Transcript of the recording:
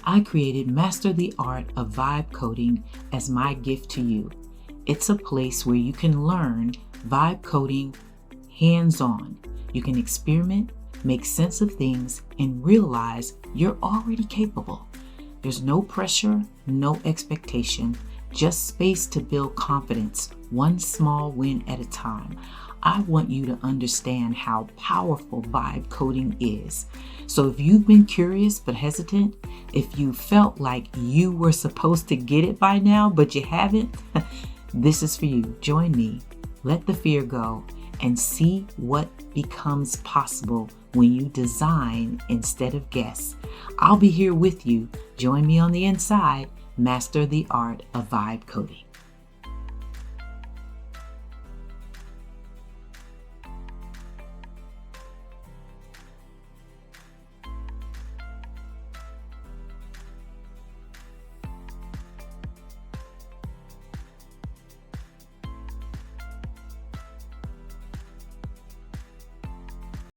I created Master the Art of Vibe Coding as my gift to you. It's a place where you can learn vibe coding hands-on. You can experiment, make sense of things, and realize you're already capable. There's no pressure, no expectation, just space to build confidence, one small win at a time. I want you to understand how powerful vibe coding is. So if you've been curious but hesitant, if you felt like you were supposed to get it by now but you haven't, this is for you. Join me, let the fear go, and see what becomes possible when you design instead of guess. I'll be here with you. Join me on the inside. Master the art of vibe coding.